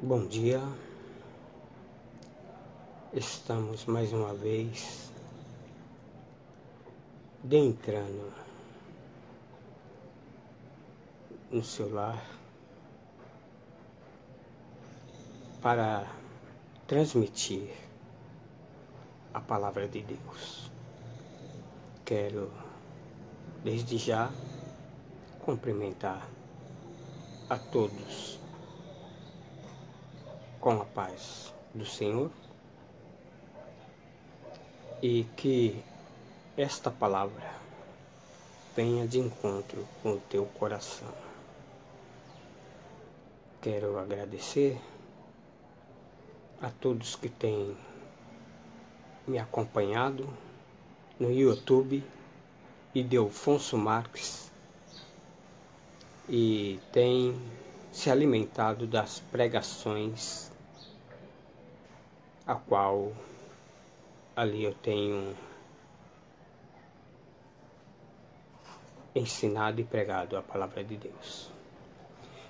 Bom dia, estamos mais uma vez adentrando no seu lar para transmitir a palavra de Deus. Quero desde já cumprimentar a todos com a paz do Senhor e que esta palavra venha de encontro com o teu coração. Quero agradecer a todos que têm me acompanhado no YouTube e Delfonso Marques e têm se alimentado das pregações a qual ali eu tenho ensinado e pregado a palavra de Deus.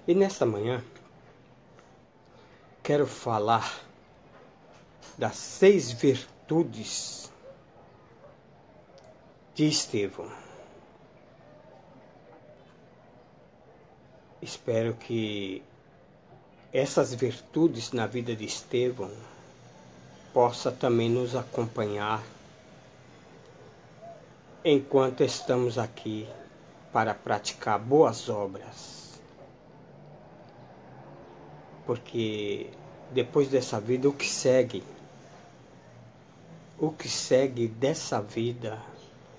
E nesta manhã quero falar das 6 virtudes de Estevão. Espero que essas virtudes na vida de Estevão possa também nos acompanhar enquanto estamos aqui para praticar boas obras. Porque depois dessa vida, o que segue dessa vida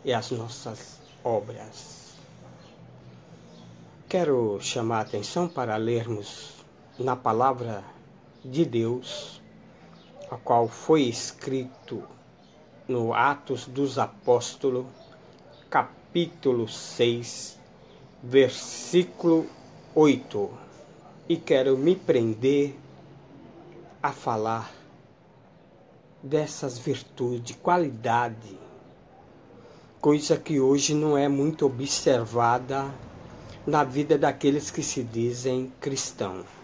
é as nossas obras. Quero chamar a atenção para lermos na palavra de Deus, a qual foi escrito no Atos dos Apóstolos, capítulo 6, versículo 8. E quero me prender a falar dessas virtudes, qualidade, coisa que hoje não é muito observada na vida daqueles que se dizem cristãos.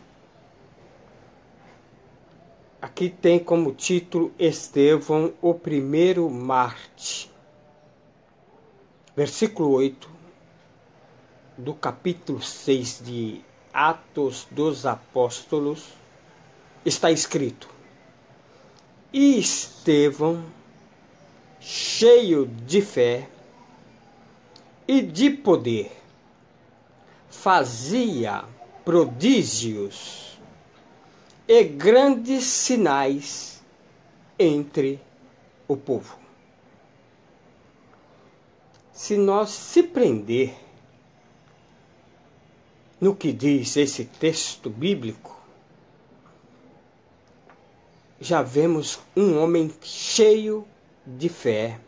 Aqui tem como título Estevão, o primeiro mártir. Versículo 8 do capítulo 6 de Atos dos Apóstolos está escrito: E Estevão, cheio de fé e de poder, fazia prodígios e grandes sinais entre o povo. Se nós se prender no que diz esse texto bíblico, já vemos um homem cheio de fé,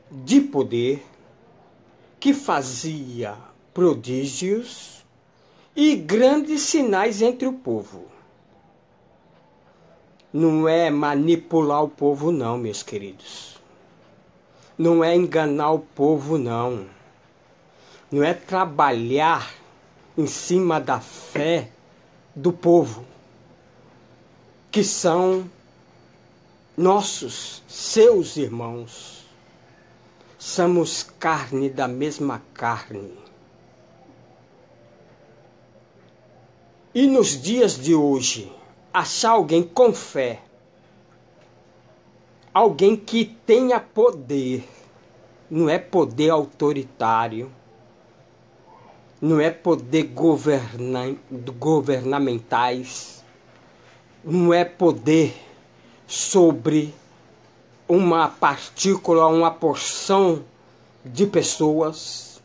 de poder, que fazia prodígios e grandes sinais entre o povo. Não é manipular o povo não, meus queridos. Não é enganar o povo não. Não é trabalhar em cima da fé do povo, que são seus irmãos. Somos carne da mesma carne. E nos dias de hoje, achar alguém com fé, alguém que tenha poder, não é poder autoritário, não é poder governamentais, não é poder sobre uma partícula, uma porção de pessoas,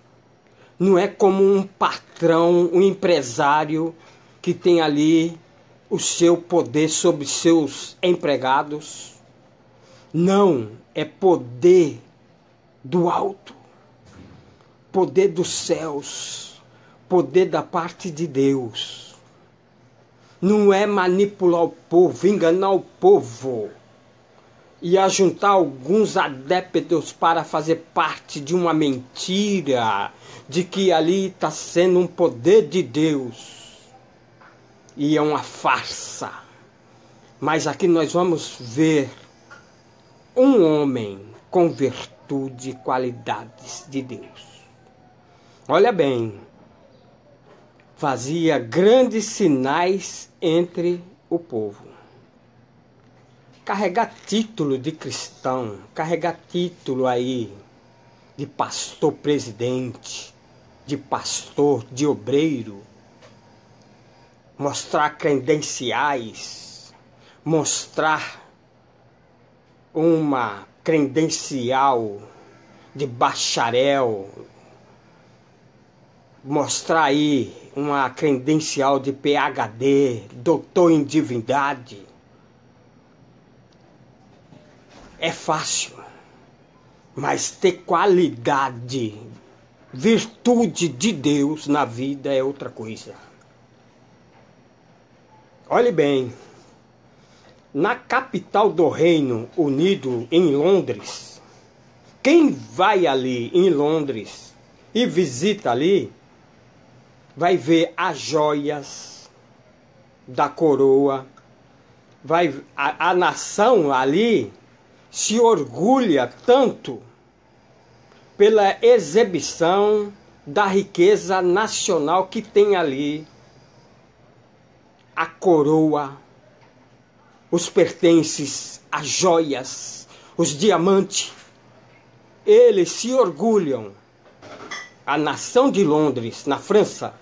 não é como um patrão, um empresário que tem ali o seu poder sobre seus empregados. Não, é poder do alto, poder dos céus, poder da parte de Deus. Não é manipular o povo, enganar o povo e ajuntar alguns adeptos para fazer parte de uma mentira de que ali está sendo um poder de Deus. e é uma farsa. Mas aqui nós vamos ver um homem com virtude e qualidades de Deus. Olha bem, fazia grandes sinais entre o povo. Carregar título de cristão, carregar título aí de pastor presidente, de pastor, de obreiro, mostrar credenciais, mostrar uma credencial de bacharel, mostrar aí uma credencial de PhD, doutor em divindade. É fácil, mas ter qualidade, virtude de Deus na vida é outra coisa. Olhe bem, na capital do Reino Unido, em Londres, quem vai ali em Londres e visita ali, vai ver as joias da coroa, a nação ali se orgulha tanto pela exibição da riqueza nacional que tem ali, a coroa, os pertences, as joias, os diamantes. Eles se orgulham. A nação de Londres, na França,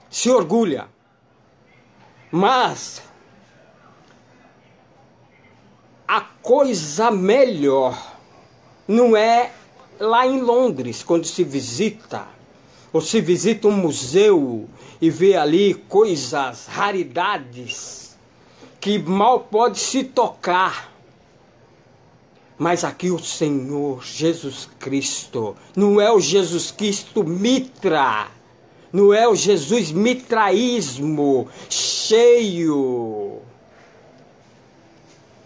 se orgulha. Mas a coisa melhor não é lá em Londres, quando se visita, ou se visita um museu e vê ali coisas, raridades, que mal pode se tocar. Mas aqui o Senhor Jesus Cristo, não é o Jesus Cristo mitra, não é o Jesus mitraísmo, cheio,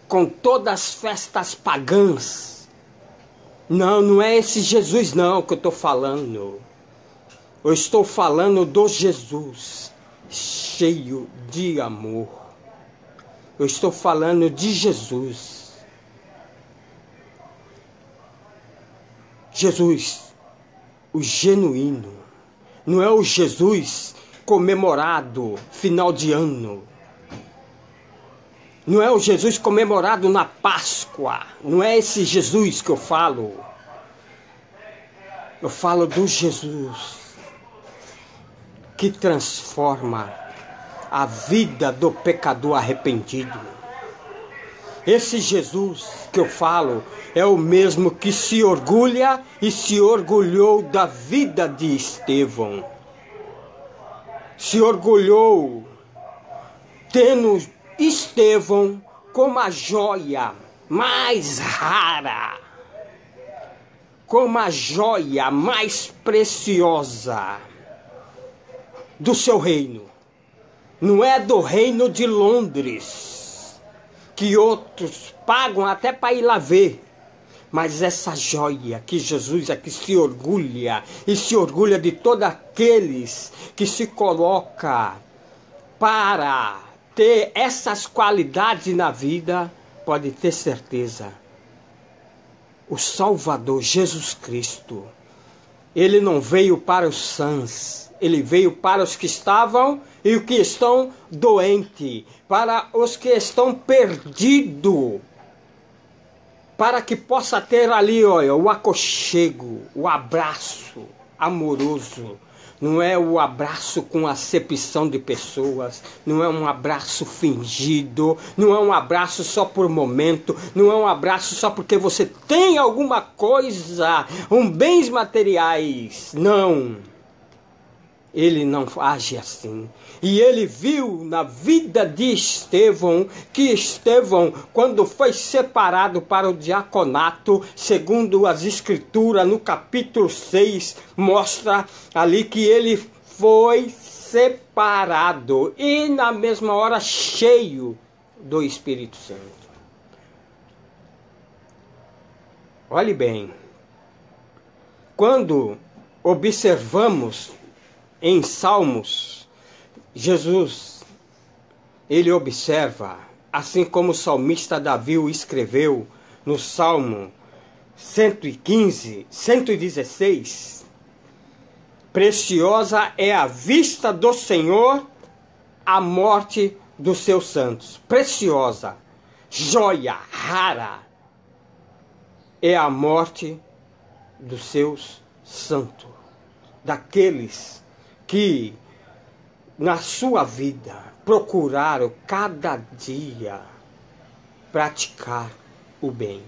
com todas as festas pagãs. Não, não é esse Jesus não que eu estou falando. Eu estou falando do Jesus cheio de amor. Eu estou falando de Jesus. Jesus, o genuíno. Não é o Jesus comemorado final de ano. Não é o Jesus comemorado na Páscoa. Não é esse Jesus que eu falo. Eu falo do Jesus que transforma a vida do pecador arrependido. Esse Jesus que eu falo é o mesmo que se orgulha e se orgulhou da vida de Estevão. Se orgulhou tendo Estevão como a joia mais rara, como a joia mais preciosa do seu reino. Não é do reino de Londres, que outros pagam até para ir lá ver. Mas essa joia que Jesus aqui se orgulha, e se orgulha de todos aqueles que se colocam para ter essas qualidades na vida, pode ter certeza. O Salvador Jesus Cristo, ele não veio para os sãs, ele veio para os que estavam e os que estão doentes, para os que estão perdidos, para que possa ter ali, olha, o aconchego, o abraço amoroso. Não é o abraço com acepção de pessoas, não é um abraço fingido, não é um abraço só por momento, não é um abraço só porque você tem alguma coisa, bens materiais. Não. Ele não age assim. E ele viu na vida de Estevão, que Estevão, quando foi separado para o diaconato, segundo as escrituras, no capítulo 6, mostra ali que ele foi separado e na mesma hora cheio do Espírito Santo. Olhe bem, quando observamos em Salmos, Jesus ele observa, assim como o salmista Davi o escreveu no Salmo 115, 116, preciosa é a vista do Senhor a morte dos seus santos. Preciosa, joia, rara é a morte dos seus santos, daqueles que na sua vida procuraram cada dia praticar o bem.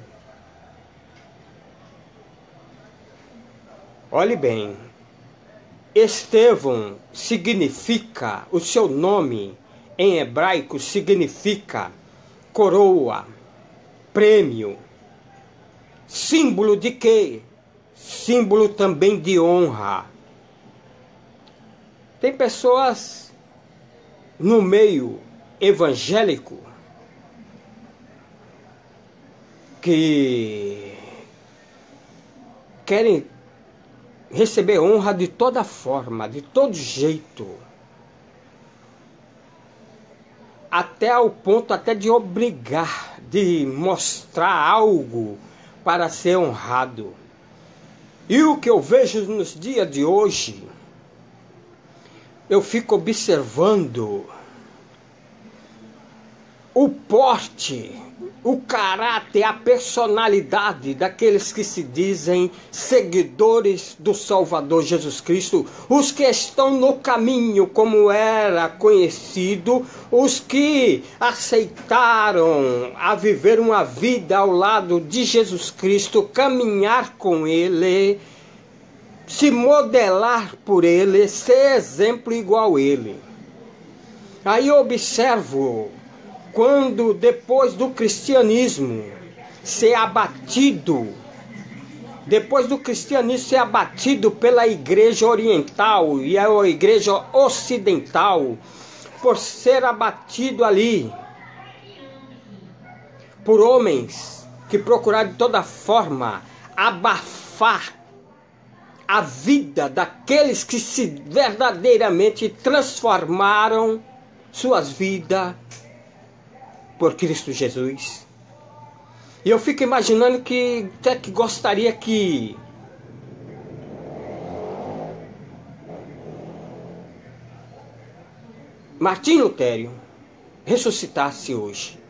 Olhe bem, Estevão significa, o seu nome em hebraico significa coroa, prêmio. Símbolo de quê? Símbolo também de honra. Tem pessoas no meio evangélico que querem receber honra de toda forma, de todo jeito, até ao ponto até de obrigar, de mostrar algo para ser honrado. E o que eu vejo nos dias de hoje, eu fico observando o porte, o caráter, a personalidade daqueles que se dizem seguidores do Salvador Jesus Cristo, os que estão no caminho, como era conhecido, os que aceitaram a viver uma vida ao lado de Jesus Cristo, caminhar com Ele, se modelar por Ele, ser exemplo igual a Ele. Aí eu observo quando depois do cristianismo ser abatido, pela igreja oriental e a igreja ocidental, por ser abatido ali por homens que procuraram de toda forma abafar a vida daqueles que se verdadeiramente transformaram suas vidas por Cristo Jesus. E eu fico imaginando que até que gostaria que Martim Lutero ressuscitasse hoje,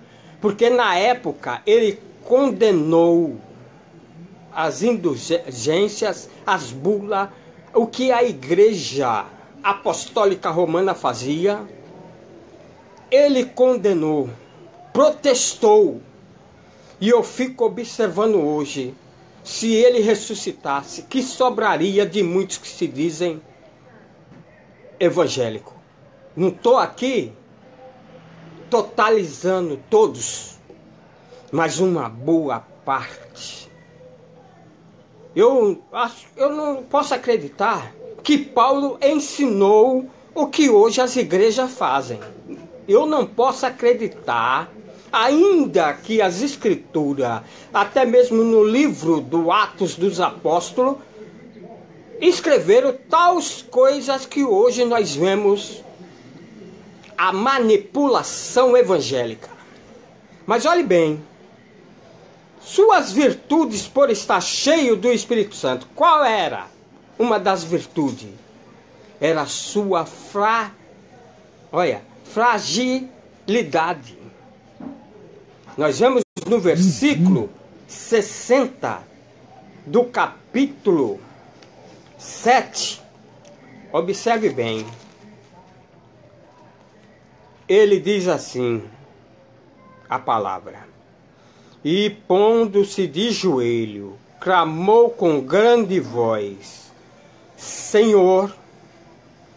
porque na época ele condenou as indulgências, as bulas, o que a Igreja Apostólica Romana fazia. Ele condenou, protestou, e eu fico observando hoje, se ele ressuscitasse, que sobraria de muitos que se dizem evangélicos. Não estou aqui totalizando todos, mas uma boa parte. Eu não posso acreditar que Paulo ensinou o que hoje as igrejas fazem. Eu não posso acreditar, ainda que as escrituras, até mesmo no livro do Atos dos Apóstolos, escreveram tais coisas que hoje nós vemos a manipulação evangélica. Mas olhe bem, suas virtudes por estar cheio do Espírito Santo, qual era uma das virtudes? Era a sua fragilidade. Nós vemos no versículo 60 do capítulo 7. Observe bem. Ele diz assim, a palavra: e pondo-se de joelho, clamou com grande voz: Senhor,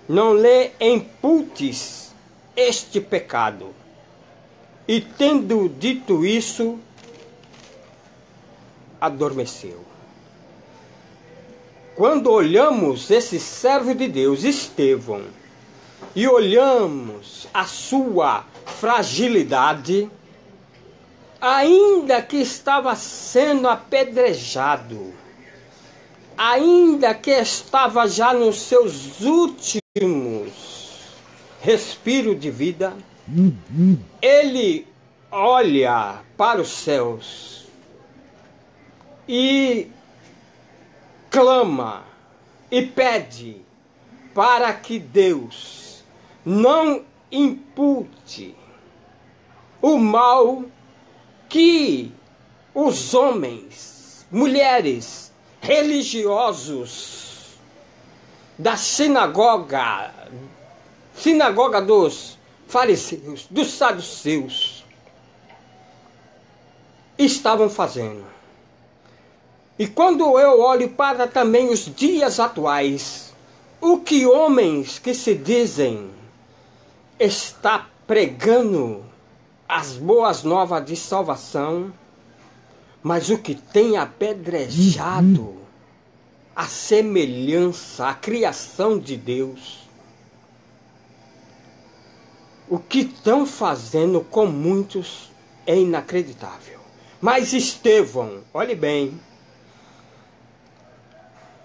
não lhe imputes este pecado. E tendo dito isso, adormeceu. Quando olhamos esse servo de Deus, Estevão, e olhamos a sua fragilidade, ainda que estava sendo apedrejado, ainda que estava já nos seus últimos respiros de vida, ele olha para os céus e clama e pede para que Deus não impute o mal que os homens, mulheres, religiosos da sinagoga dos fariseus, dos saduceus, estavam fazendo. E quando eu olho para também os dias atuais, o que homens que se dizem está pregando as boas novas de salvação, mas o que tem apedrejado a semelhança, a criação de Deus, o que estão fazendo com muitos é inacreditável. Mas Estevão, olhe bem,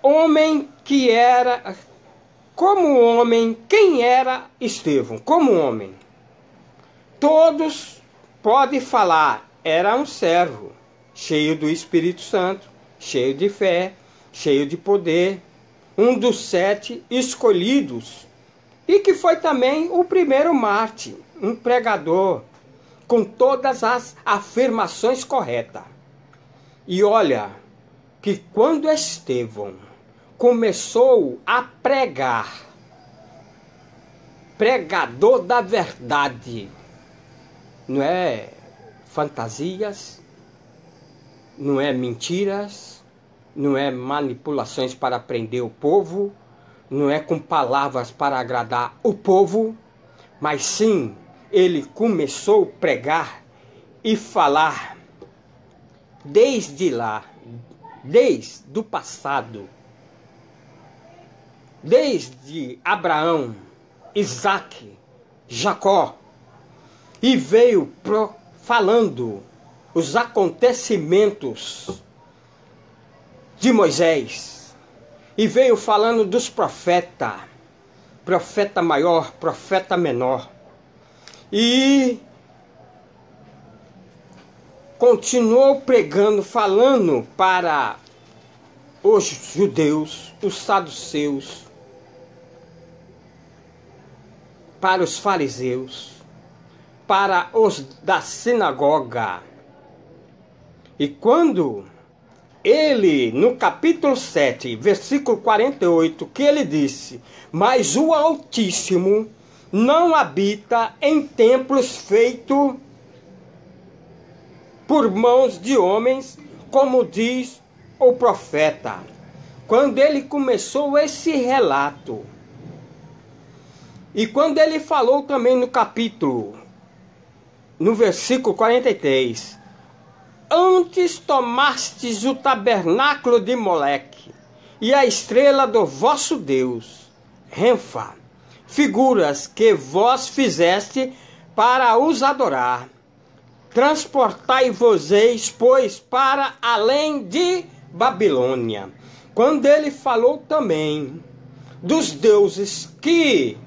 homem que era, como homem, quem era Estevão? Como homem, todos podem falar, era um servo, cheio do Espírito Santo, cheio de fé, cheio de poder, um dos 7 escolhidos, e que foi também o primeiro mártir, um pregador, com todas as afirmações corretas. E olha, que quando Estevão começou a pregar, pregador da verdade, não é fantasias, não é mentiras, não é manipulações para prender o povo, não é com palavras para agradar o povo, mas sim, ele começou a pregar e falar desde lá, desde o passado, desde Abraão, Isaac, Jacó, e veio falando os acontecimentos de Moisés, e veio falando dos profetas, profeta maior, profeta menor, e continuou pregando, falando para os judeus, os saduceus, para os fariseus, para os da sinagoga. E quando ele, no capítulo 7, versículo 48, que ele disse: mas o Altíssimo não habita em templos feitos por mãos de homens, como diz o profeta. Quando ele começou esse relato, e quando ele falou também no capítulo, no versículo 43, antes tomastes o tabernáculo de Moleque e a estrela do vosso Deus, Renfa, figuras que vós fizeste para os adorar. Transportai-vos, pois, para além de Babilônia. Quando ele falou também dos deuses que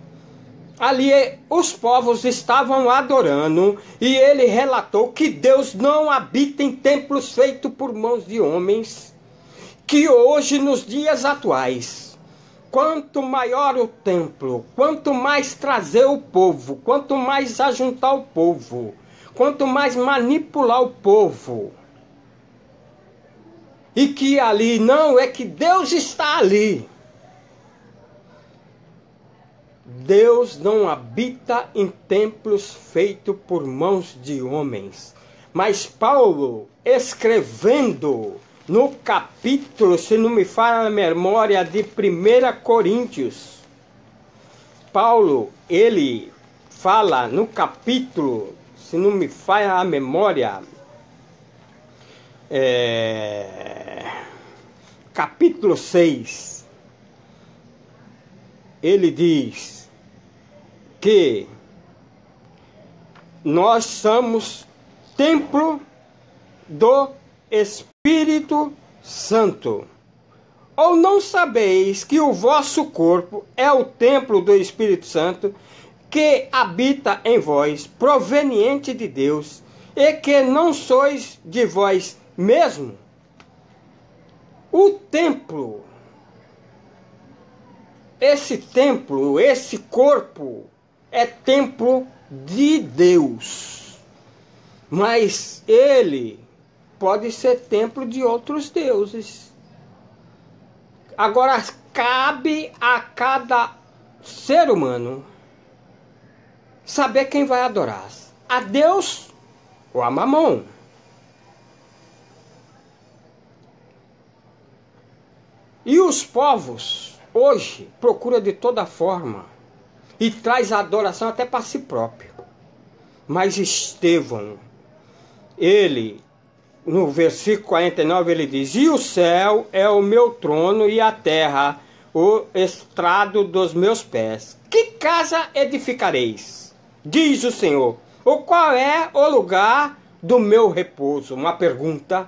ali os povos estavam adorando, e ele relatou que Deus não habita em templos feitos por mãos de homens, que hoje, nos dias atuais, quanto maior o templo, quanto mais trazer o povo, quanto mais ajuntar o povo, quanto mais manipular o povo, e que ali não é que Deus está ali. Deus não habita em templos feitos por mãos de homens. Mas Paulo, escrevendo no capítulo, se não me falha a memória, de 1 Coríntios, Paulo, ele fala no capítulo, se não me falha a memória, capítulo 6, ele diz que nós somos templo do Espírito Santo. Ou não sabeis que o vosso corpo é o templo do Espírito Santo, que habita em vós, proveniente de Deus, e que não sois de vós mesmo? O templo, esse corpo, é templo de Deus. Mas ele pode ser templo de outros deuses. Agora, cabe a cada ser humano saber quem vai adorar, a Deus ou a Mamon. E os povos hoje procuram de toda forma e traz a adoração até para si próprio. Mas Estevão, ele, no versículo 49, ele diz: e o céu é o meu trono e a terra o estrado dos meus pés. Que casa edificareis? Diz o Senhor. Ou qual é o lugar do meu repouso? Uma pergunta.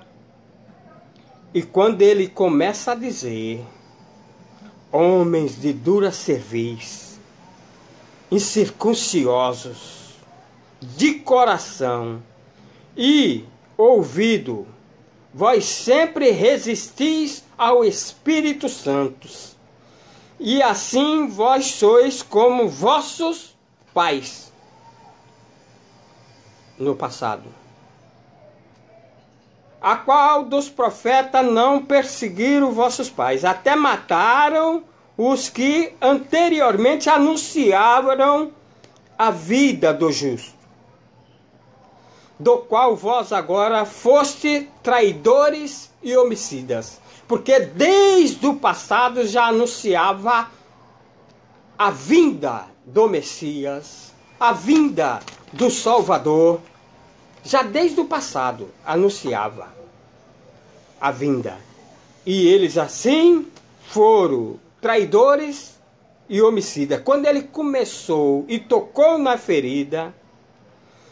E quando ele começa a dizer: homens de dura cerviz, incircunciosos, de coração e ouvido, vós sempre resistis ao Espírito Santo, e assim vós sois como vossos pais no passado. A qual dos profetas não perseguiram vossos pais, até mataram os que anteriormente anunciaram a vida do justo, do qual vós agora foste traidores e homicidas, porque desde o passado já anunciava a vinda do Messias, a vinda do Salvador. Já desde o passado anunciava a vinda. E eles assim foram traidores e homicidas. Quando ele começou e tocou na ferida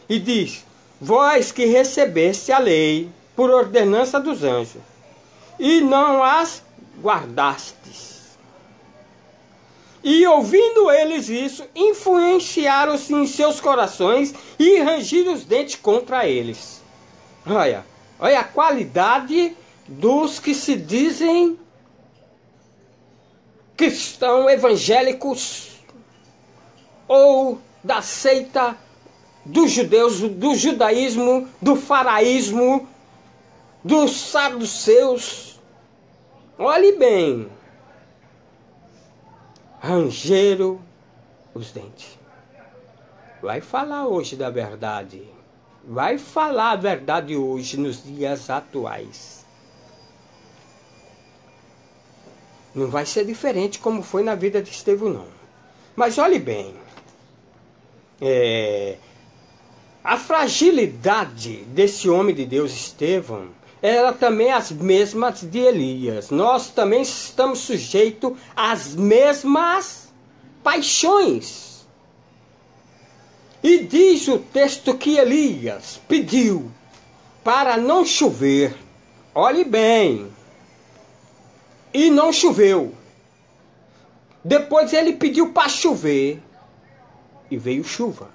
e diz: vós que recebeste a lei por ordenança dos anjos e não as guardastes. E ouvindo eles isso, influenciaram-se em seus corações e rangiram os dentes contra eles. Olha a qualidade dos que se dizem cristãos evangélicos ou da seita dos judeus, do judaísmo, do faraísmo, dos saduceus. Olhe bem. Rangeram os dentes. Vai falar hoje da verdade. Vai falar a verdade hoje, nos dias atuais. Não vai ser diferente como foi na vida de Estevão, não. Mas olhe bem. A fragilidade desse homem de Deus, Estevão, era também as mesmas de Elias. Nós também estamos sujeitos às mesmas paixões. E diz o texto que Elias pediu para não chover. Olhe bem. E não choveu. Depois ele pediu para chover. E veio chuva.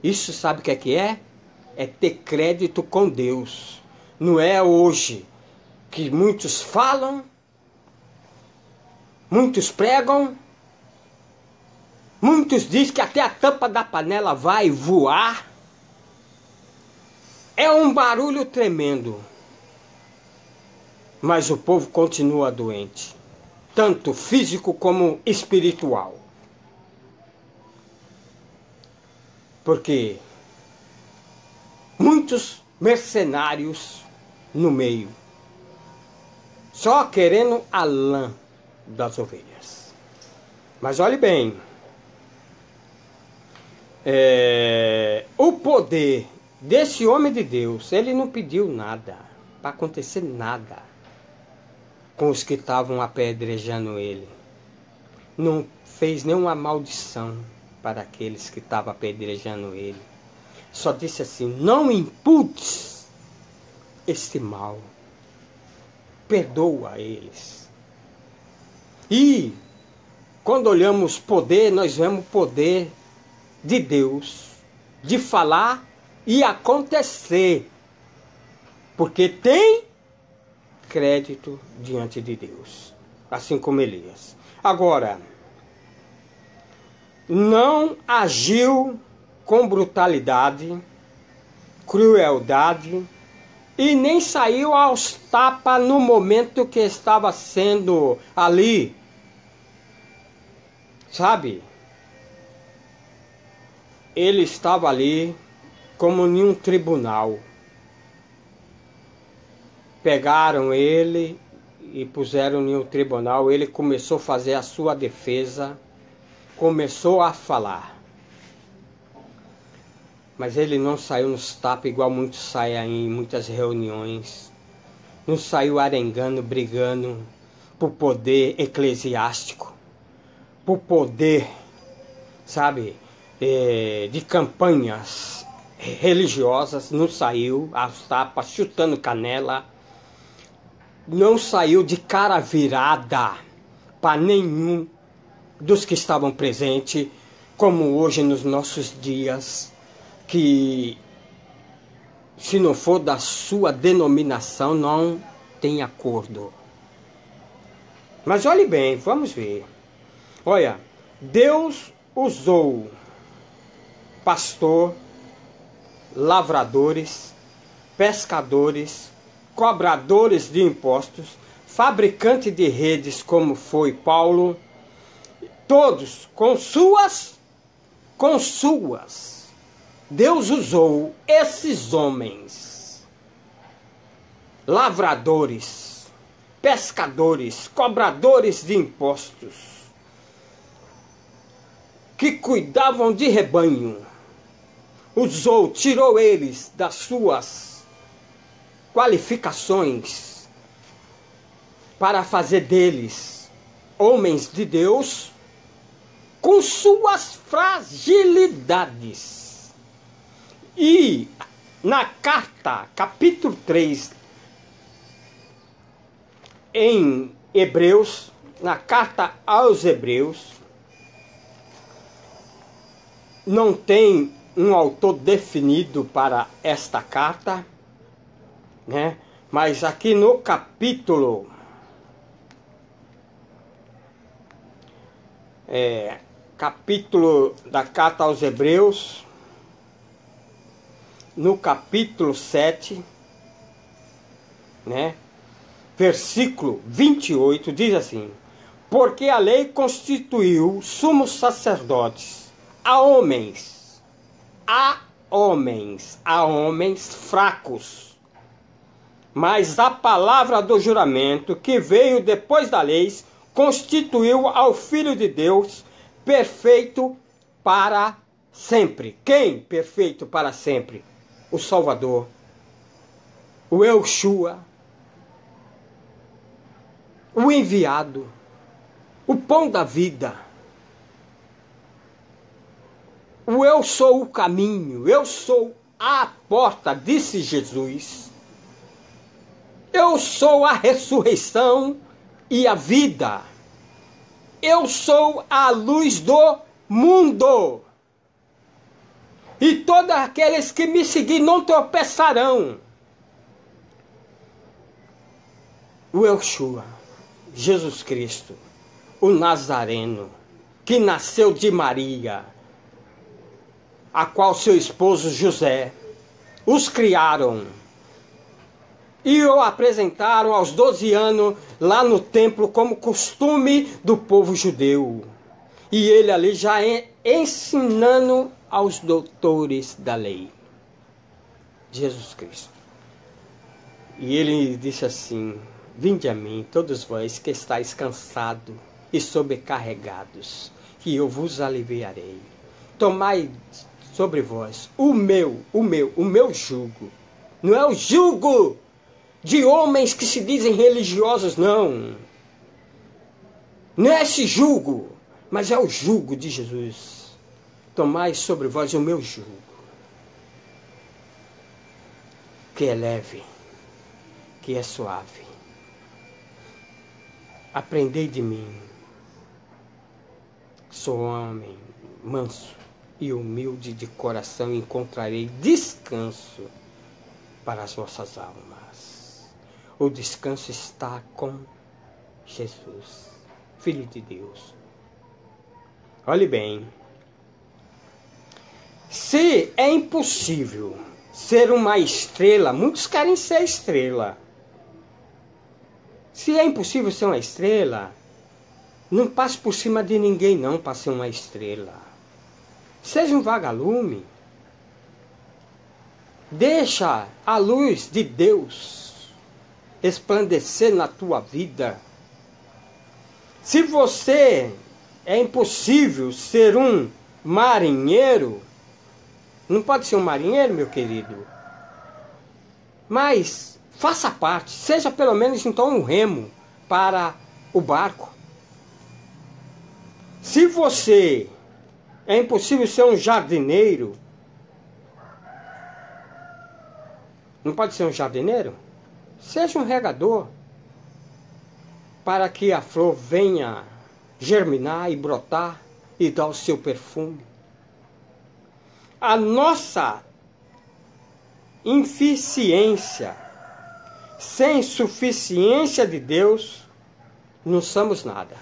Isso sabe o que é? É ter crédito com Deus. Não é hoje que muitos falam, muitos pregam, muitos dizem que até a tampa da panela vai voar. É um barulho tremendo. Mas o povo continua doente, tanto físico como espiritual. Porque muitos mercenários no meio, só querendo a lã das ovelhas. Mas olhe bem, o poder desse homem de Deus, ele não pediu nada, para acontecer nada com os que estavam apedrejando ele. Não fez nenhuma maldição para aqueles que estavam apedrejando ele. Só disse assim: não imputes este mal, perdoa eles. E quando olhamos poder, nós vemos poder de Deus, de falar e acontecer, porque tem crédito diante de Deus, assim como Elias. Agora, não agiu com brutalidade, crueldade, e nem saiu aos tapas no momento que estava sendo ali, sabe? Ele estava ali como em um tribunal. Pegaram ele e puseram em um tribunal. Ele começou a fazer a sua defesa, começou a falar. Mas ele não saiu nos tapas igual muitos saem em muitas reuniões. Não saiu arengando, brigando por poder eclesiástico, por poder, sabe, de campanhas religiosas. Não saiu aos tapas, chutando canela. Não saiu de cara virada para nenhum dos que estavam presentes, como hoje nos nossos dias, que se não for da sua denominação, não tem acordo. Mas olhe bem, vamos ver. Olha, Deus usou pastor, lavradores, pescadores, cobradores de impostos, fabricante de redes como foi Paulo, todos com suas. Deus usou esses homens, lavradores, pescadores, cobradores de impostos, que cuidavam de rebanho, usou, tirou eles das suas qualificações para fazer deles homens de Deus com suas fragilidades. E na carta, capítulo 3, em Hebreus, na carta aos Hebreus, não tem um autor definido para esta carta, né? Mas aqui no capítulo da carta aos Hebreus, no capítulo 7, né? Versículo 28, diz assim: porque a lei constituiu sumos sacerdotes a homens fracos, mas a palavra do juramento que veio depois da lei constituiu ao Filho de Deus perfeito para sempre. Quem perfeito para sempre? O Salvador, o Yeshua, o enviado, o pão da vida. O eu sou o caminho, eu sou a porta, disse Jesus. Eu sou a ressurreição e a vida. Eu sou a luz do mundo. E todos aqueles que me seguirem não tropeçarão. O Yeshua, Jesus Cristo, o Nazareno, que nasceu de Maria, a qual seu esposo José os criaram e o apresentaram aos 12 anos lá no templo como costume do povo judeu. E ele ali já ensinando aos doutores da lei, Jesus Cristo. E ele disse assim: vinde a mim, todos vós que estáis cansados e sobrecarregados, que eu vos aliviarei. Tomai sobre vós o meu jugo. Não é o jugo de homens que se dizem religiosos, não. Não é esse jugo, mas é o jugo de Jesus. Tomai sobre vós o meu jugo, que é leve, que é suave. Aprendei de mim. Sou homem manso e humilde de coração, encontrarei descanso para as vossas almas. O descanso está com Jesus, Filho de Deus. Olhe bem, se é impossível ser uma estrela, muitos querem ser estrela. Se é impossível ser uma estrela, não passe por cima de ninguém não para ser uma estrela. Seja um vagalume. Deixa a luz de Deus resplandecer na tua vida. Se você é impossível ser um marinheiro, não pode ser um marinheiro, meu querido, mas faça parte, seja pelo menos então um remo para o barco. Se você é impossível ser um jardineiro, não pode ser um jardineiro? Seja um regador, para que a flor venha germinar e brotar e dar o seu perfume. A nossa insuficiência, sem suficiência de Deus, não somos nada.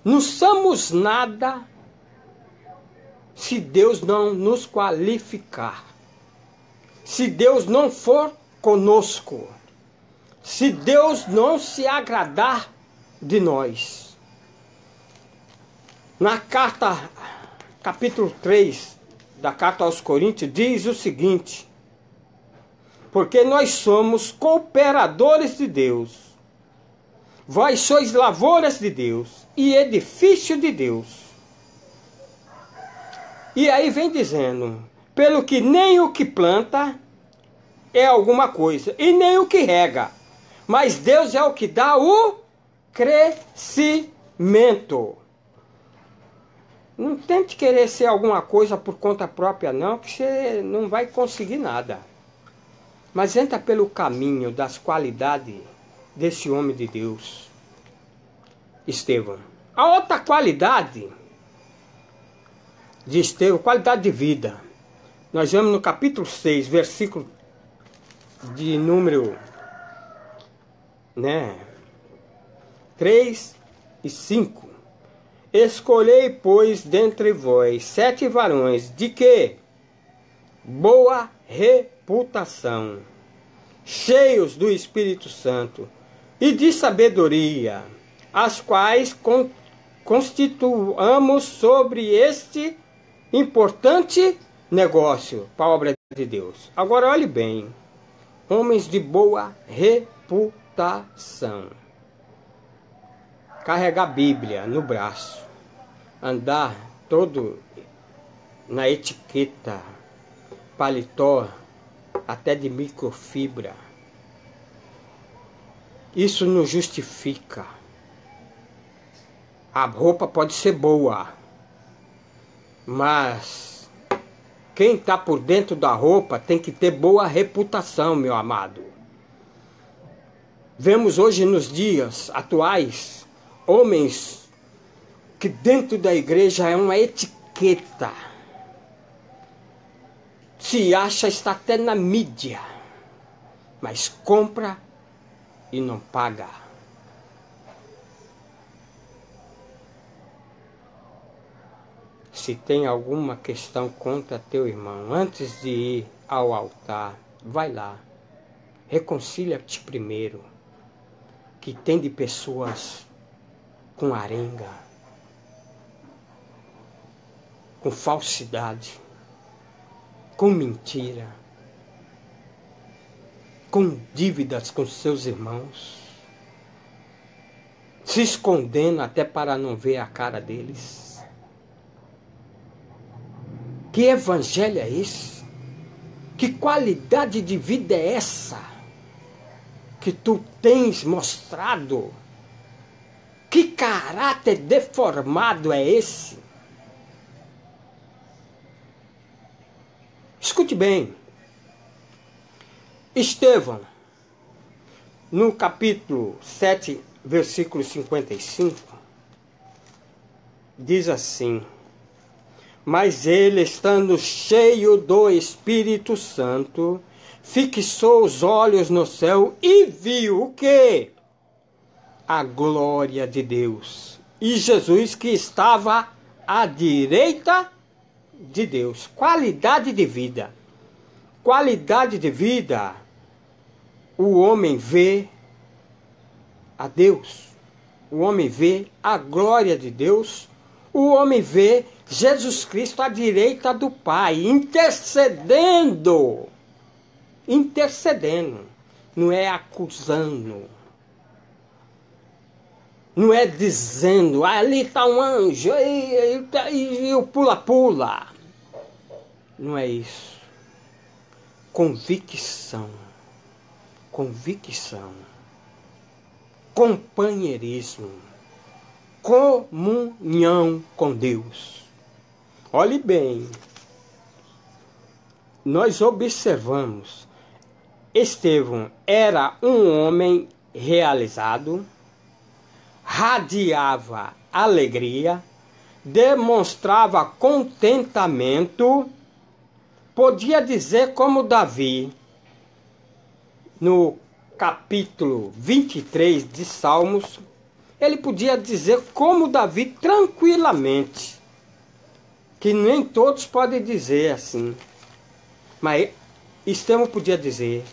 Não somos nada se Deus não nos qualificar. Se Deus não for conosco. Se Deus não se agradar de nós. Na carta, capítulo 3 da carta aos Coríntios, diz o seguinte: porque nós somos cooperadores de Deus. Vós sois lavouras de Deus e edifício de Deus. E aí vem dizendo, pelo que nem o que planta é alguma coisa, e nem o que rega, mas Deus é o que dá o crescimento. Não tente querer ser alguma coisa por conta própria não, que você não vai conseguir nada. Mas entra pelo caminho das qualidades desse homem de Deus, Estevão. A outra qualidade de Estevão, qualidade de vida, nós vemos no capítulo 6, versículo de número 3 e 5. Escolhei, pois, dentre vós 7 varões de que? Boa reputação, cheios do Espírito Santo e de sabedoria, as quais constituamos sobre este importante negócio para a obra de Deus. Agora olhe bem, homens de boa reputação. Carregar a Bíblia no braço, andar todo na etiqueta, paletó, até de microfibra. Isso não justifica. A roupa pode ser boa, mas quem está por dentro da roupa tem que ter boa reputação, meu amado. Vemos hoje nos dias atuais homens que dentro da igreja é uma etiqueta. Se acha, está até na mídia, mas compra e não paga. Se tem alguma questão contra teu irmão, antes de ir ao altar, vai lá, reconcilia-te primeiro, que tem de pessoas com arenga, com falsidade, com mentira, com dívidas com seus irmãos, se escondendo até para não ver a cara deles. Que evangelho é esse? Que qualidade de vida é essa que tu tens mostrado? Que caráter deformado é esse? Escute bem. Estevão, no capítulo 7, versículo 55, diz assim: Mas ele, estando cheio do Espírito Santo, fixou os olhos no céu e viu o quê? A glória de Deus. E Jesus que estava à direita de Deus. Qualidade de vida. Qualidade de vida. O homem vê a Deus. O homem vê a glória de Deus. O homem vê Jesus Cristo à direita do Pai, intercedendo. Intercedendo. Não é acusando. Não é dizendo, ali está um anjo, e o pula-pula. Não é isso. Convicção. Convicção. Companheirismo. Comunhão com Deus. Olhe bem. Nós observamos. Estevão era um homem realizado, radiava alegria, demonstrava contentamento, podia dizer como Davi, no capítulo 23 de Salmos, ele podia dizer como Davi tranquilamente, que nem todos podem dizer assim, mas Estevão podia dizer.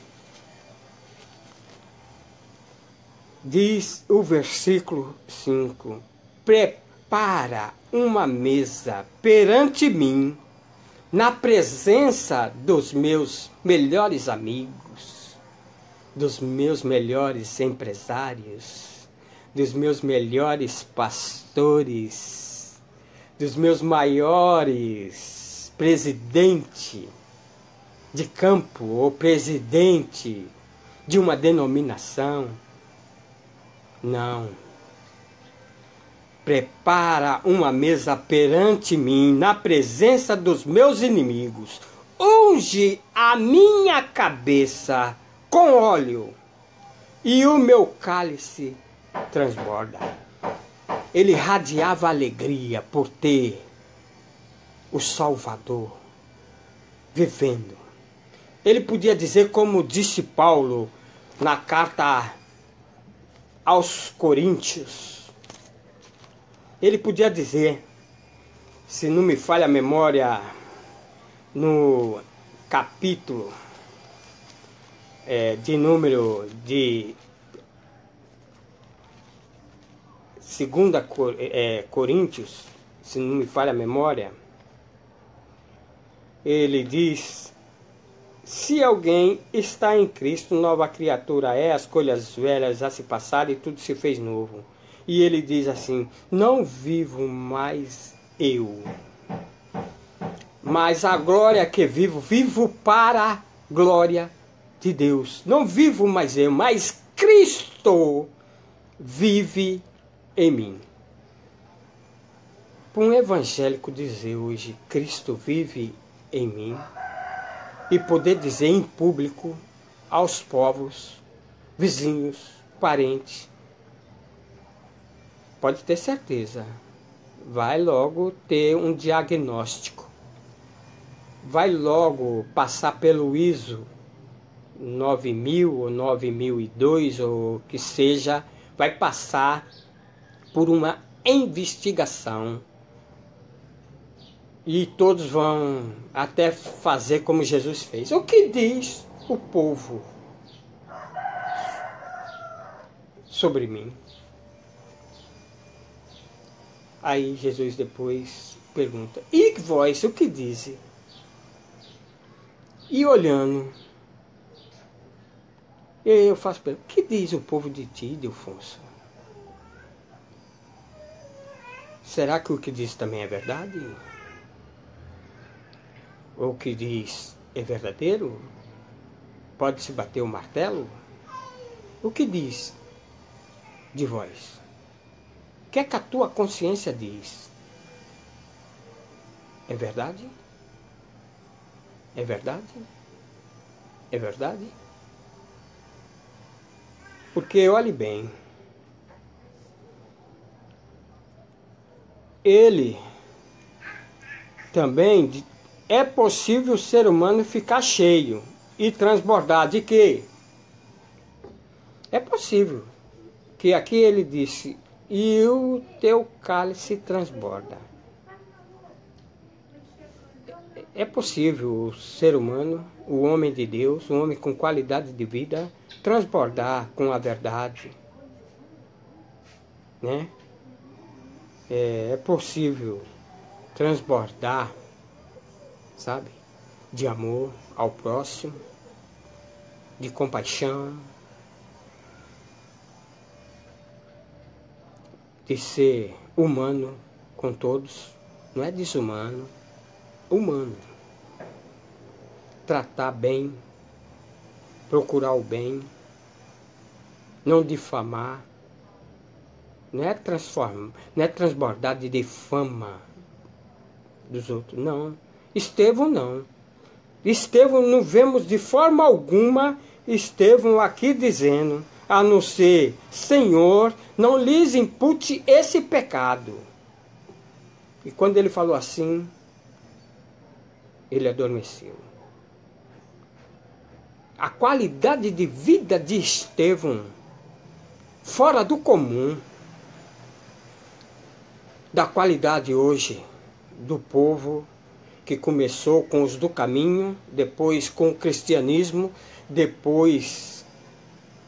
Diz o versículo 5: prepara uma mesa perante mim, na presença dos meus melhores amigos, dos meus melhores empresários, dos meus melhores pastores, dos meus maiores presidente de campo ou presidente de uma denominação. Não. Prepara uma mesa perante mim, na presença dos meus inimigos. Unge a minha cabeça com óleo, e o meu cálice transborda. Ele radiava alegria por ter o Salvador vivendo. Ele podia dizer, como disse Paulo na carta aos Coríntios, ele podia dizer, se não me falha a memória, no capítulo de número de 2 Coríntios, se não me falha a memória, ele diz: se alguém está em Cristo, nova criatura é, as coisas velhas já se passaram e tudo se fez novo. E ele diz assim: não vivo mais eu, mas a glória que vivo, vivo para a glória de Deus. Não vivo mais eu, mas Cristo vive em mim. Para um evangélico dizer hoje, Cristo vive em mim, e poder dizer em público aos povos, vizinhos, parentes, pode ter certeza, vai logo ter um diagnóstico, vai logo passar pelo ISO 9000 ou 9002 ou que seja, vai passar por uma investigação. E todos vão até fazer como Jesus fez. O que diz o povo sobre mim? Aí Jesus depois pergunta: e vós, o que diz? E olhando, eu faço pergunta: o que diz o povo de ti, Delfonso? Será que o que diz também é verdade? O que diz é verdadeiro? Pode-se bater o martelo? O que diz de vós? O que é que a tua consciência diz? É verdade? É verdade? É verdade? Porque, olhe bem, ele também é possível o ser humano ficar cheio e transbordar de quê? É possível. Que aqui ele disse, e o teu cálice transborda. É possível o ser humano, o homem de Deus, um homem com qualidade de vida, transbordar com a verdade, né? É possível transbordar, sabe? De amor ao próximo, de compaixão, de ser humano com todos, não é desumano, humano. Tratar bem, procurar o bem, não difamar, não é transbordar de fama dos outros, não. Estevão não. Estevão não vemos de forma alguma Estevão aqui dizendo, a não ser, Senhor, não lhes impute esse pecado. E quando ele falou assim, ele adormeceu. A qualidade de vida de Estevão, fora do comum, da qualidade hoje do povo que começou com os do caminho, depois com o cristianismo, depois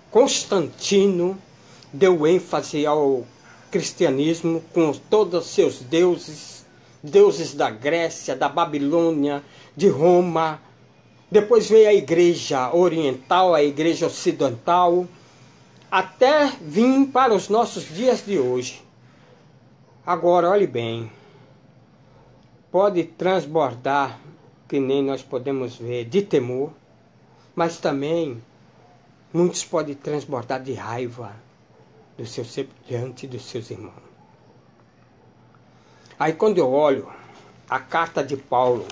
Constantino deu ênfase ao cristianismo com todos os seus deuses, deuses da Grécia, da Babilônia, de Roma. Depois veio a igreja oriental, a igreja ocidental, até vir para os nossos dias de hoje. Agora, olhe bem, pode transbordar, que nem nós podemos ver, de temor, mas também muitos podem transbordar de raiva do seu semelhante, dos seus irmãos. Aí quando eu olho a carta de Paulo,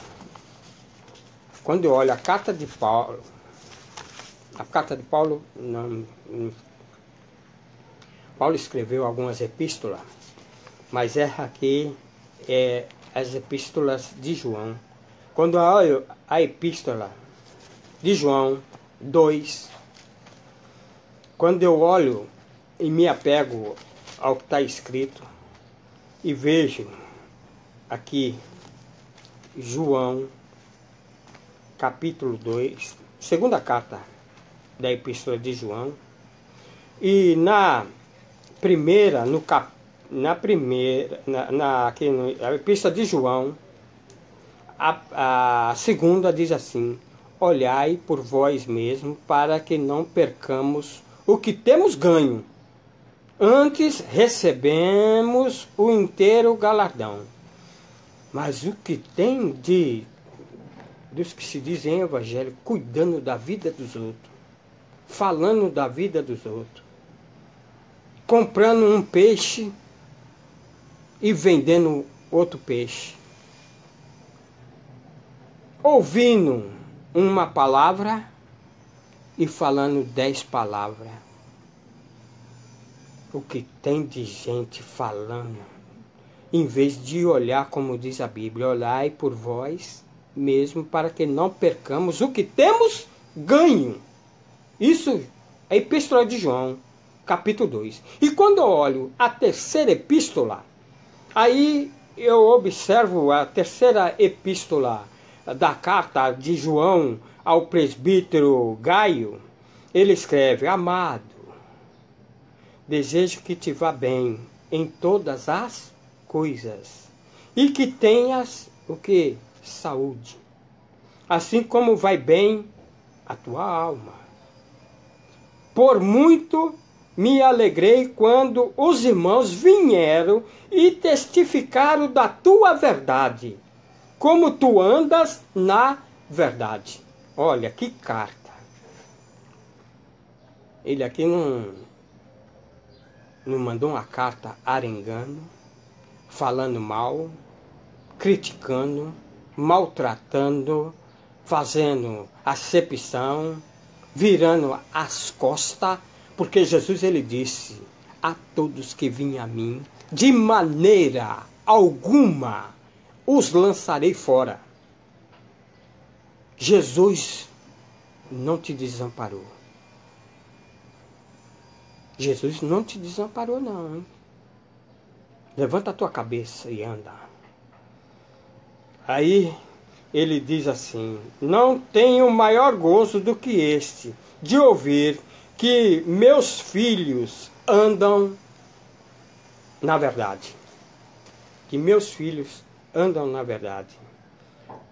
Paulo escreveu algumas epístolas, mas aqui é as epístolas de João. Quando eu olho a epístola de João 2, quando eu olho e me apego ao que está escrito e vejo aqui João capítulo 2, segunda carta da epístola de João, e na epístola de João, a segunda diz assim, olhai por vós mesmos para que não percamos o que temos ganho, antes recebemos o inteiro galardão. Mas o que tem dos que se dizem evangélicos, cuidando da vida dos outros, falando da vida dos outros, comprando um peixe e vendendo outro peixe, ouvindo uma palavra e falando 10 palavras. O que tem de gente falando, em vez de olhar, como diz a Bíblia, olhai por vós mesmo para que não percamos o que temos ganho. Isso é a epístola de João, capítulo 2. E quando eu olho a terceira epístola, aí eu observo a terceira epístola da carta de João ao presbítero Gaio. Ele escreve, amado, desejo que te vá bem em todas as coisas e que tenhas o que? Saúde, assim como vai bem a tua alma. Por muito me alegrei quando os irmãos vieram e testificaram da tua verdade, como tu andas na verdade. Olha que carta. Ele aqui não mandou uma carta arengando, falando mal, criticando, maltratando, fazendo acepção, virando as costas, porque Jesus ele disse a todos que vinham a mim, de maneira alguma os lançarei fora. Jesus não te desamparou. Jesus não te desamparou, não, hein? Levanta a tua cabeça e anda. Aí ele diz assim: não tenho maior gozo do que este, de ouvir que meus filhos andam na verdade. Que meus filhos andam na verdade.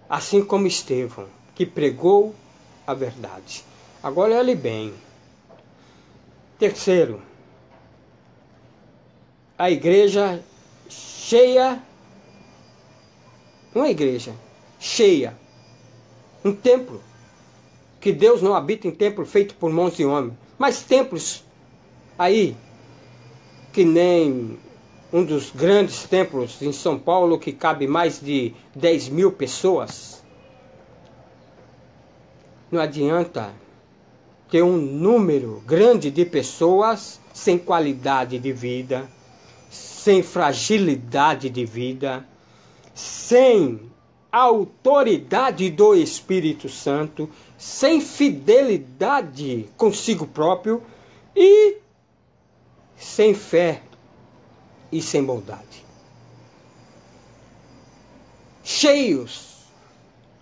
Assim como Estevão, que pregou a verdade. Agora olhe bem. Terceiro, a igreja cheia, uma igreja cheia, um templo, que Deus não habita em templo feito por mãos de homem, mas templos aí, que nem um dos grandes templos em São Paulo, que cabe mais de 10.000 pessoas. Não adianta ter um número grande de pessoas sem qualidade de vida, sem fragilidade de vida, sem autoridade do Espírito Santo, sem fidelidade consigo próprio e sem fé e sem bondade. Cheios,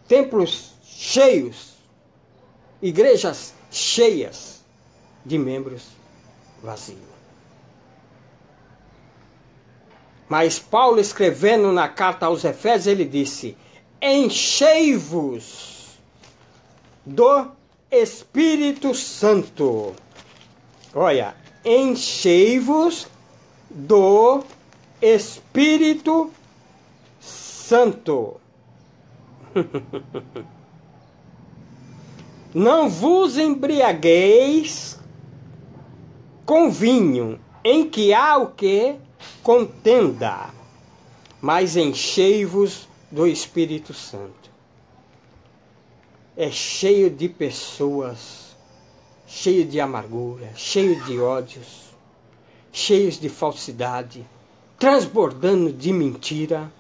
templos cheios, igrejas cheias de membros vazios. Mas Paulo, escrevendo na carta aos Efésios, ele disse: enchei-vos do Espírito Santo. Olha, enchei-vos do Espírito Santo. Não vos embriagueis com vinho, em que há o que? Contenda, mas enchei-vos do Espírito Santo. É cheio de pessoas, cheio de amargura, cheio de ódios, cheios de falsidade, transbordando de mentira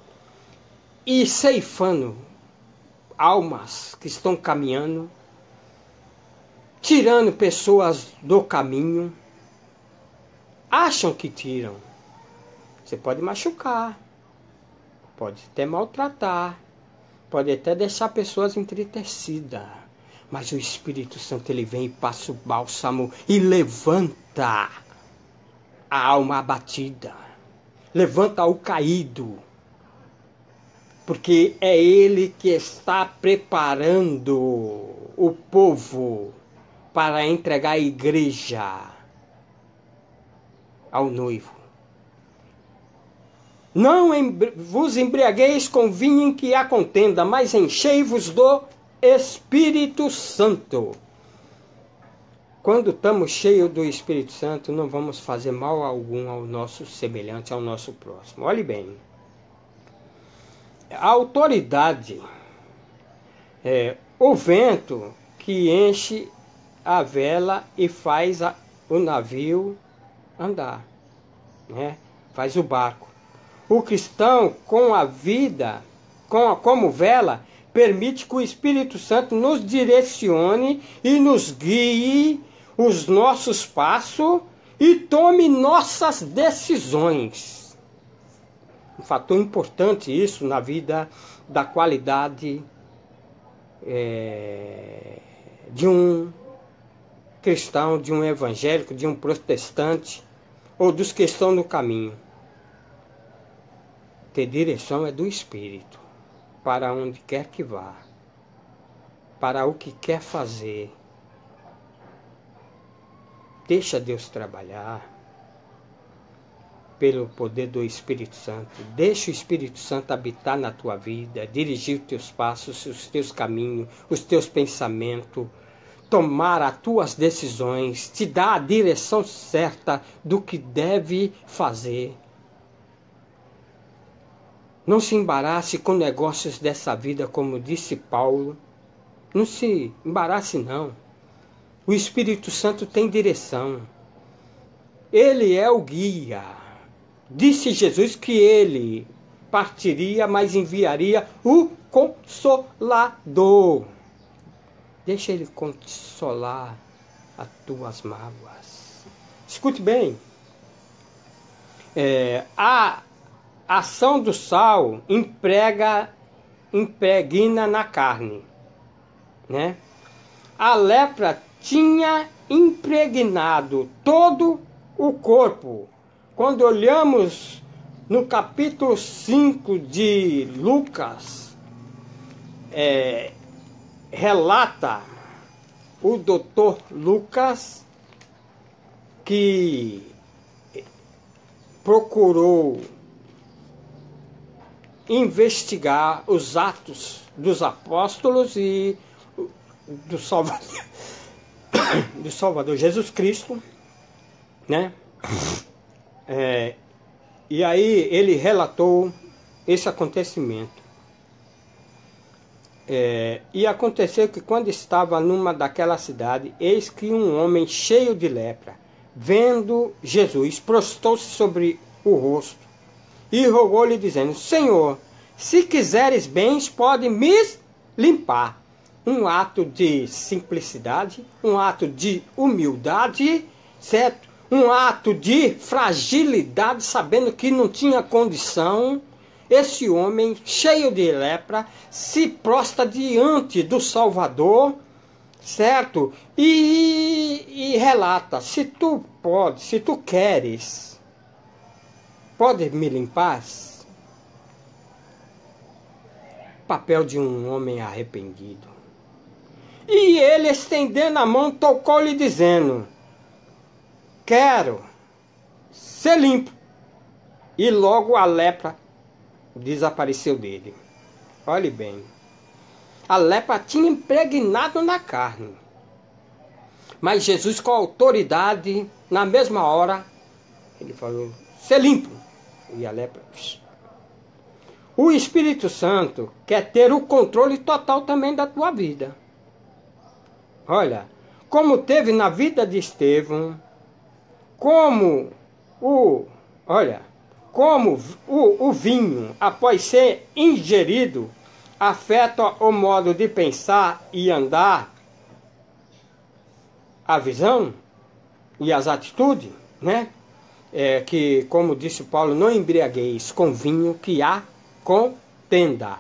e ceifando almas que estão caminhando, tirando pessoas do caminho. Acham que tiram. Você pode machucar, pode até maltratar, pode até deixar pessoas entristecidas. Mas o Espírito Santo, ele vem e passa o bálsamo e levanta a alma abatida, levanta o caído, porque é ele que está preparando o povo para entregar a igreja ao noivo. Não vos embriagueis com vinho em que há contenda, mas enchei-vos do Espírito Santo. Quando estamos cheios do Espírito Santo, não vamos fazer mal algum ao nosso semelhante, ao nosso próximo. Olhe bem. A autoridade é o vento que enche a vela e faz o navio andar, né? Faz o barco. O cristão, com a vida, como vela, permite que o Espírito Santo nos direcione e nos guie os nossos passos e tome nossas decisões. Um fator importante isso na vida da qualidade de um cristão, de um evangélico, de um protestante ou dos que estão no caminho. Ter direção é do Espírito, para onde quer que vá, para o que quer fazer. Deixa Deus trabalhar pelo poder do Espírito Santo. Deixa o Espírito Santo habitar na tua vida, dirigir os teus passos, os teus caminhos, os teus pensamentos, tomar as tuas decisões, te dar a direção certa do que deve fazer. Não se embarace com negócios dessa vida, como disse Paulo. Não se embarace, não. O Espírito Santo tem direção. Ele é o guia. Disse Jesus que ele partiria, mas enviaria o Consolador. Deixa ele consolar as tuas mágoas. Escute bem. A ação do sal impregna na carne, né? A lepra tinha impregnado todo o corpo. Quando olhamos no capítulo 5 de Lucas, relata o doutor Lucas que procurou investigar os atos dos apóstolos e do Salvador Jesus Cristo, né? E aí ele relatou esse acontecimento. E aconteceu que quando estava numa daquela cidade, eis que um homem cheio de lepra, vendo Jesus, prostrou-se sobre o rosto e rogou-lhe dizendo: Senhor, se quiseres bens, pode me limpar. Um ato de simplicidade, um ato de humildade, certo? Um ato de fragilidade, sabendo que não tinha condição. Esse homem, cheio de lepra, se prostra diante do Salvador, certo? E relata: se tu queres, pode me limpar? Papel de um homem arrependido. E ele, estendendo a mão, tocou-lhe, dizendo: quero ser limpo. E logo a lepra desapareceu dele. Olhe bem. A lepra tinha impregnado na carne. Mas Jesus, com autoridade, na mesma hora, ele falou: ser limpo. E a lepra... O Espírito Santo quer ter o controle total também da tua vida. Olha, como teve na vida de Estevão, como o vinho, após ser ingerido, afeta o modo de pensar e andar, a visão e as atitudes, né? Que, como disse Paulo, não embriagueis com vinho que há contenda.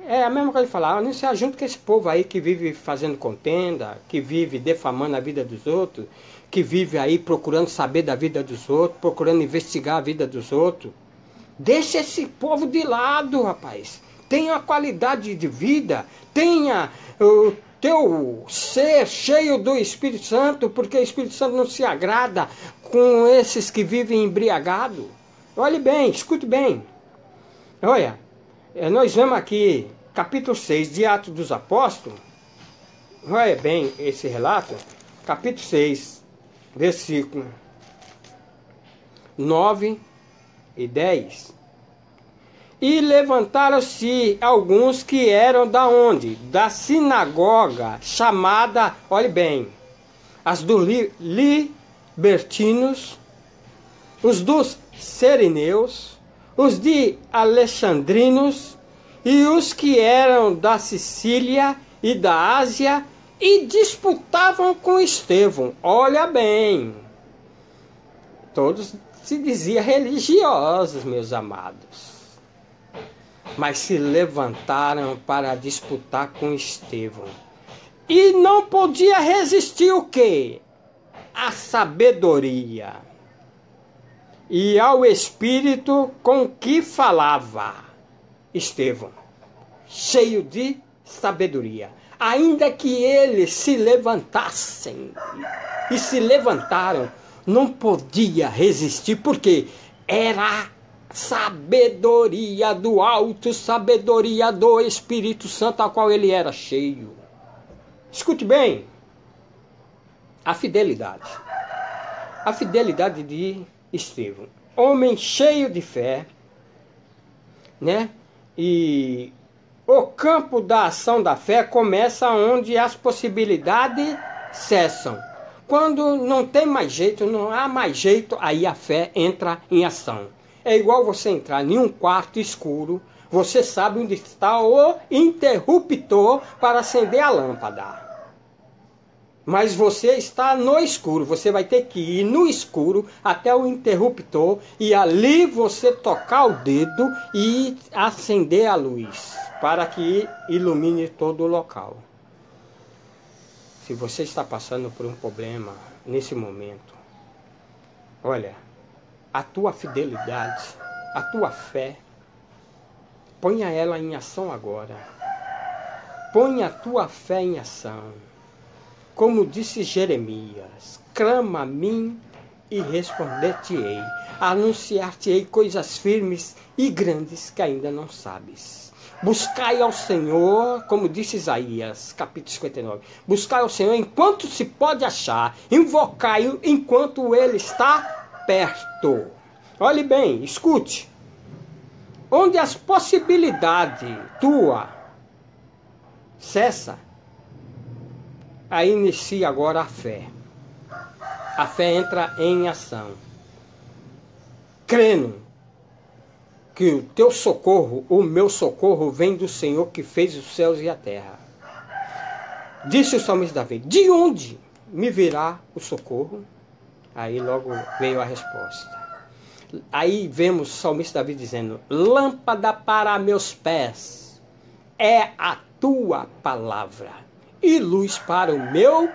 É a mesma coisa de falar: não se ajunte com esse povo aí que vive fazendo contenda, que vive defamando a vida dos outros, que vive aí procurando saber da vida dos outros, procurando investigar a vida dos outros. Deixa esse povo de lado, rapaz. Tenha a qualidade de vida, tenha o teu ser cheio do Espírito Santo, porque o Espírito Santo não se agrada com esses que vivem embriagados. Olhe bem, escute bem. Olha, nós vemos aqui, capítulo 6 de Atos dos Apóstolos. Olha bem esse relato, capítulo 6, versículo 9 e 10. E levantaram-se alguns que eram da onde? Da sinagoga chamada, olhe bem, as dos libertinos, os dos serineus, os de alexandrinos e os que eram da Sicília e da Ásia, e disputavam com Estevão. Olha bem, todos se diziam religiosos, meus amados, mas se levantaram para disputar com Estevão. E não podia resistir o quê? A sabedoria e ao espírito com que falava Estevão, cheio de sabedoria. Ainda que eles se levantassem, e se levantaram, não podia resistir, porque era sabedoria do alto, sabedoria do Espírito Santo, a qual ele era cheio. Escute bem, a fidelidade de Estevão, homem cheio de fé, né? E o campo da ação da fé começa onde as possibilidades cessam. Quando não tem mais jeito, não há mais jeito, aí a fé entra em ação. É igual você entrar em um quarto escuro, você sabe onde está o interruptor para acender a lâmpada. Mas você está no escuro, você vai ter que ir no escuro até o interruptor e ali você tocar o dedo e acender a luz para que ilumine todo o local. Se você está passando por um problema nesse momento, olha, a tua fidelidade, a tua fé, ponha ela em ação agora. Ponha a tua fé em ação. Como disse Jeremias, clama a mim e responder-te-ei, anunciar-te-ei coisas firmes e grandes que ainda não sabes. Buscai ao Senhor, como disse Isaías, capítulo 59, buscai ao Senhor enquanto se pode achar, invocai-o enquanto ele está perto. Olhe bem, escute, onde as possibilidades tua cessa, aí inicia agora a fé. A fé entra em ação. Crendo que o teu socorro, o meu socorro, vem do Senhor que fez os céus e a terra. Disse o salmista Davi, de onde me virá o socorro? Aí logo veio a resposta. Aí vemos o salmista Davi dizendo, lâmpada para meus pés é a tua palavra e luz para o meu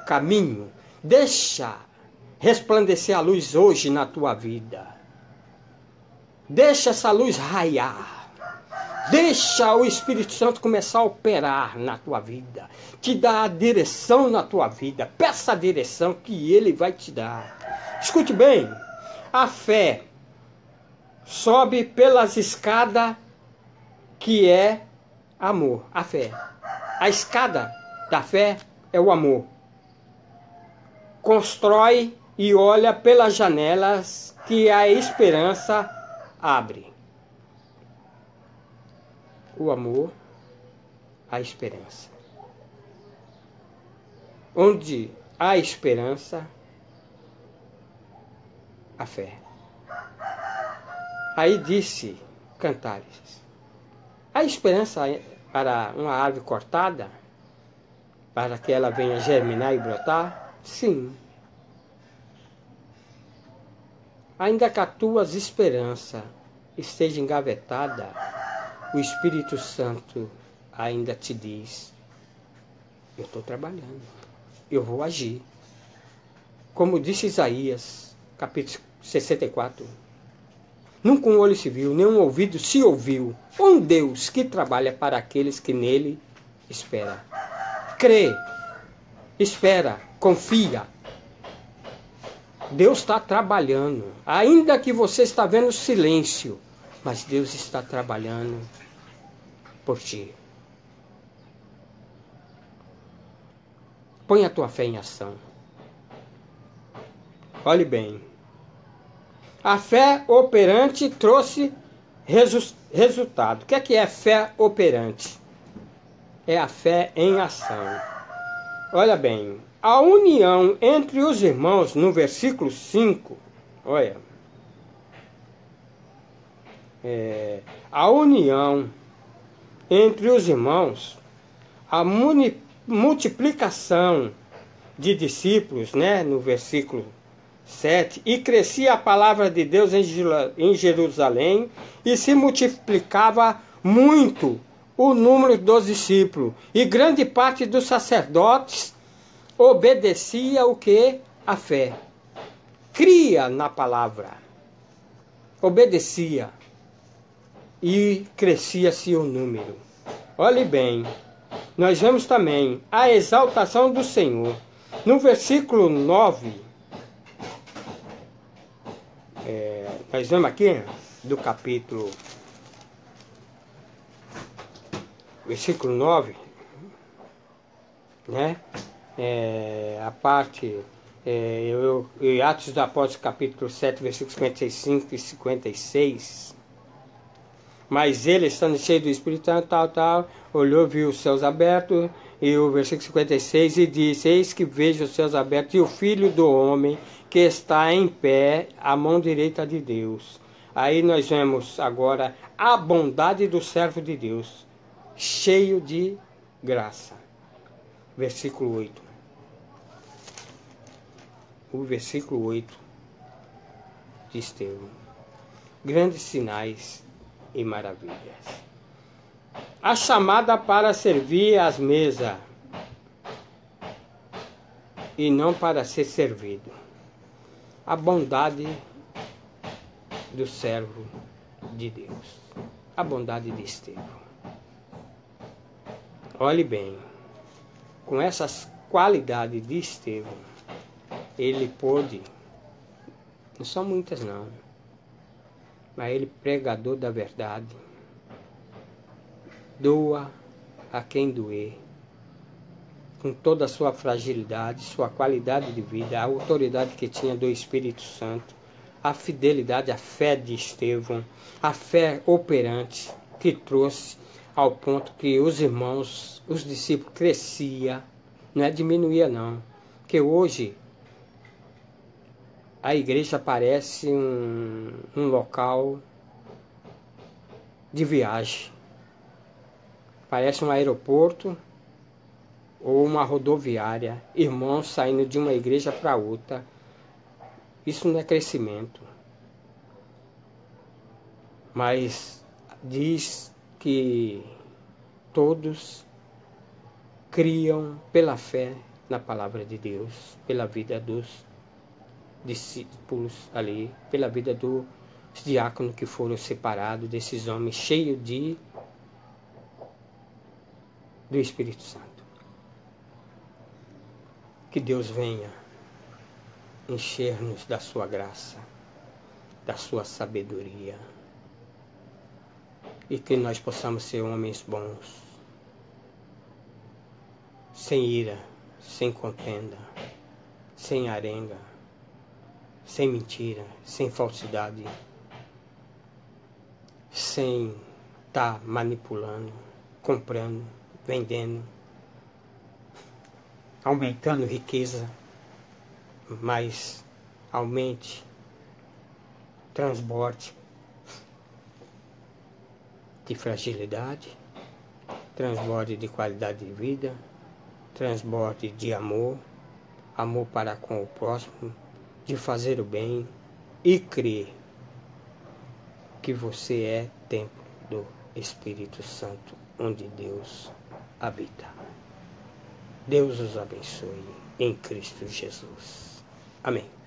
caminho. Deixa resplandecer a luz hoje na tua vida. Deixa essa luz raiar. Deixa o Espírito Santo começar a operar na tua vida. Te dar a direção na tua vida. Peça a direção que Ele vai te dar. Escute bem. A fé sobe pelas escadas que é amor. A fé. A escada da fé é o amor. Constrói e olha pelas janelas que a esperança abre. O amor, a esperança. Onde há esperança, a fé. Aí disse Cantares, a esperança para uma árvore cortada, para que ela venha germinar e brotar? Sim. Ainda que a tua esperança esteja engavetada, o Espírito Santo ainda te diz, eu estou trabalhando, eu vou agir. Como disse Isaías, capítulo 64, nunca um olho se viu, nem um ouvido se ouviu, um Deus que trabalha para aqueles que nele esperam. Crê, espera, confia. Deus está trabalhando, ainda que você está vendo silêncio, mas Deus está trabalhando por ti. Põe a tua fé em ação. Olhe bem. A fé operante trouxe resultado. O que é fé operante? É a fé em ação. Olha bem, a união entre os irmãos, no versículo 5, olha, a união entre os irmãos, a multiplicação de discípulos, né, no versículo 7, e crescia a palavra de Deus em Jerusalém, e se multiplicava muito o número dos discípulos, e grande parte dos sacerdotes obedecia o que? A fé. Cria na palavra. Obedecia. E crescia-se o número. Olhe bem, nós vemos também a exaltação do Senhor. No versículo 9, nós vemos aqui do capítulo, versículo 9, né? A parte, Atos dos Apóstolos, capítulo 7, versículos 55 e 56. Mas ele, estando cheio do Espírito Santo, olhou, viu os céus abertos, e o versículo 56, e disse, eis que vejo os céus abertos, e o Filho do Homem, que está em pé, à mão direita de Deus. Aí nós vemos agora a bondade do servo de Deus, cheio de graça. Versículo 8. O versículo 8 de Estevão. Grandes sinais e maravilhas. A chamada para servir às mesas e não para ser servido. A bondade do servo de Deus. A bondade de Estevão. Olhe bem, com essas qualidades de Estevão, ele pôde, não são muitas não, mas ele pregador da verdade, doa a quem doer, com toda a sua fragilidade, sua qualidade de vida, a autoridade que tinha do Espírito Santo, a fidelidade, a fé de Estevão, a fé operante que trouxe ao ponto que os irmãos, os discípulos cresciam, não é diminuía não, porque hoje a igreja parece um local de viagem, parece um aeroporto ou uma rodoviária, irmãos saindo de uma igreja para outra. Isso não é crescimento, mas diz que todos criam pela fé na palavra de Deus, pela vida dos discípulos ali, pela vida dos diáconos que foram separados desses homens cheios do Espírito Santo. Que Deus venha encher-nos da sua graça, da sua sabedoria, e que nós possamos ser homens bons, sem ira, sem contenda, sem arenga, sem mentira, sem falsidade, sem estar manipulando, comprando, vendendo, aumentando riqueza, mas aumente, transborde de fragilidade, transborde de qualidade de vida, transborde de amor, amor para com o próximo, de fazer o bem e crer que você é templo do Espírito Santo, onde Deus habita. Deus os abençoe em Cristo Jesus. Amém.